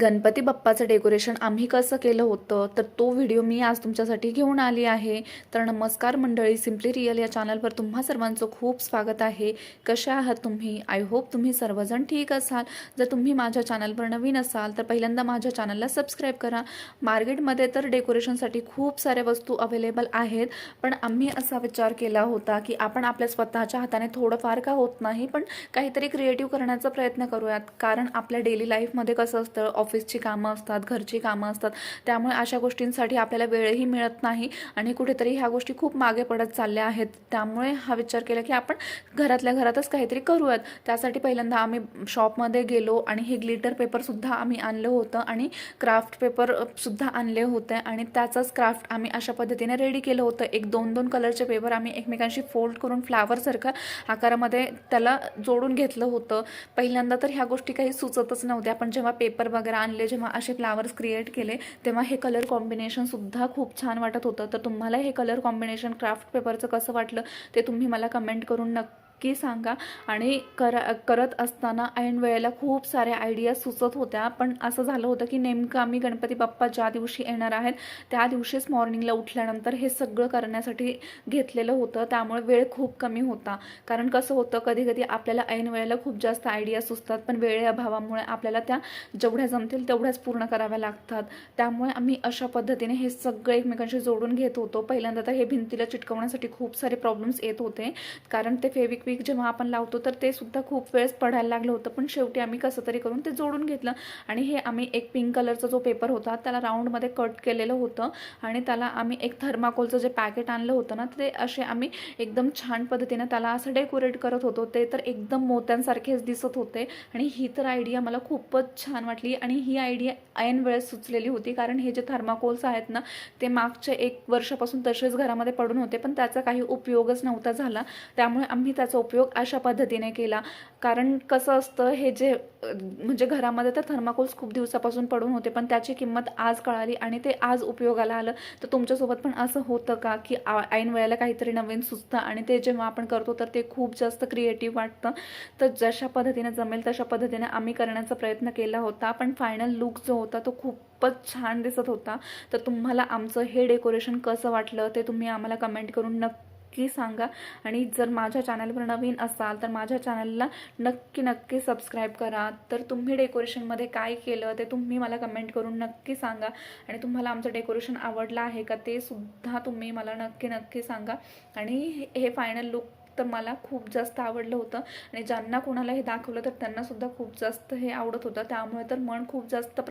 Ganpati बाप्पाचं decoration आम्ही कसं केलं होतं तर तो व्हिडिओ मी आज तुमच्यासाठी घेऊन आली आहे. तर नमस्कार मंडळी, सिम्पली रिअल या चॅनलवर तुम्हा सर्वांचं खूप स्वागत आहे. कशा आहात तुम्ही? आय होप तुम्ही सर्वजण ठीक असाल. जर तुम्ही माझ्या चॅनलवर नवीन असाल तर पहिल्यांदा माझ्या चॅनलला सबस्क्राईब करा. मार्केटमध्ये तर डेकोरेशनसाठी खूप साऱ्या वस्तू अवेलेबल आहेत, पण आम्ही असा विचार केला होता की आपण आपल्या स्वतःच्या हाताने थोडंफार का होत नाही पण काहीतरी क्रिएटिव्ह करण्याचा प्रयत्न करूयात. कारण आपल्या डेली लाईफमध्ये कसं असतं, ऑफिसची कामं असतात, घरची कामं असतात, त्यामुळे अशा गोष्टींसाठी आपल्याला वेळही मिळत नाही आणि कुठेतरी ह्या गोष्टी खूप मागे पडत चालल्या आहेत. त्यामुळे हा विचार केला की आपण घरातल्या घरातच काहीतरी करूयात. त्यासाठी पहिल्यांदा आम्ही शॉपमध्ये गेलो आणि हे ग्लिटर पेपरसुद्धा आम्ही आणलं होतं आणि क्राफ्ट पेपरसुद्धा आणले होते आणि त्याचंच क्राफ्ट आम्ही अशा पद्धतीने रेडी केलं होतं. एक 2-2 कलरचे पेपर आम्ही एकमेकांशी फोल्ड करून फ्लावरसारखं आकारामध्ये त्याला जोडून घेतलं होतं. पहिल्यांदा तर ह्या गोष्टी काही सुचतच नव्हत्या, पण जेव्हा पेपर वगैरे आणले, जेव्हा असे फ्लावर्स क्रिएट केले, तेव्हा हे कलर कॉम्बिनेशनसुद्धा खूप छान वाटत होतं. तर तुम्हाला हे कलर कॉम्बिनेशन क्राफ्ट पेपरचं कसं वाटलं ते तुम्ही मला कमेंट करून नक्की सांगा. आणि करत असताना ऐन वेळेला खूप साऱ्या आयडिया सुचत होत्या, पण असं झालं होतं की नेमकं आम्ही गणपती बाप्पा ज्या दिवशी येणार आहेत त्या दिवशीच मॉर्निंगला उठल्यानंतर हे सगळं करण्यासाठी घेतलेलं होतं. त्यामुळे वेळ खूप कमी होता. कारण कसं होतं, कधी कधी आपल्याला ऐन वेळेला खूप जास्त आयडिया सुचतात, पण वेळेअभावामुळे आपल्याला त्या जेवढ्या जमतील तेवढ्याच पूर्ण कराव्या लागतात. त्यामुळे आम्ही अशा पद्धतीने हे सगळं एकमेकांशी जोडून घेत होतो. पहिल्यांदा तर हे भिंतीला चिटकवण्यासाठी खूप सारे प्रॉब्लेम्स येत होते, कारण ते फेविक्विक जेव्हा आपण लावतो तर ते सुद्धा खूप वेळेस पडायला लागलं होतं. पण शेवटी आम्ही कसं तरी करून ते जोडून घेतलं आणि हे आम्ही एक पिंक कलरचा जो पेपर होता त्याला राऊंडमध्ये कट केलेलं होतं आणि त्याला आम्ही एक थर्माकोलचं जे पॅकेट आणलं होतं ना, ते असे आम्ही एकदम छान पद्धतीने त्याला असं डेकोरेट करत होतो. ते तर एकदम मोत्यांसारखेच दिसत होते आणि ही तर आयडिया मला खूपच छान वाटली आणि ही आयडिया ऐन वेळेस सुचलेली होती. कारण हे जे थर्माकोल्स आहेत ना, ते मागच्या 1 वर्षापासून तसेच घरामध्ये पडून होते, पण त्याचा काही उपयोगच नव्हता झाला. त्यामुळे आम्ही त्याचा उपयोग अशा पद्धतीने केला. कारण कसं असतं, हे जे म्हणजे घरामध्ये तर थर्माकोल्स खूप दिवसापासून पडून होते, पण त्याची किंमत आज कळाली आणि ते आज उपयोगाला आलं. तर तुमच्यासोबत पण असं होतं का की ऐन वेळेला काहीतरी नवीन सुचतं आणि ते जेव्हा आपण करतो तर ते खूप जास्त क्रिएटिव्ह वाटतं. तर जशा पद्धतीने जमेल तशा पद्धतीने आम्ही करण्याचा प्रयत्न केला होता, पण फायनल लुक जो होता तो खूपच छान दिसत होता. तर तुम्हाला आमचं हे डेकोरेशन कसं वाटलं ते तुम्ही आम्हाला कमेंट करून नक्की सांगा. आणि जर माझ्या चॅनलवर नवीन असाल तर माझ्या चॅनलला नक्की सबस्क्राईब करा. तर तुम्ही डेकोरेशनमध्ये काय केलं ते तुम्ही मला कमेंट करून नक्की सांगा आणि तुम्हाला आमचं डेकोरेशन आवडलं आहे का ते सुद्धा तुम्ही मला नक्की सांगा. आणि हे फायनल लुक तर मला खूप जास्त आवडलं होतं आणि ज्यांना कोणाला हे दाखवलं तर त्यांना सुद्धा खूप जास्त हे आवडत होतं. त्यामुळे तर मन खूप जास्त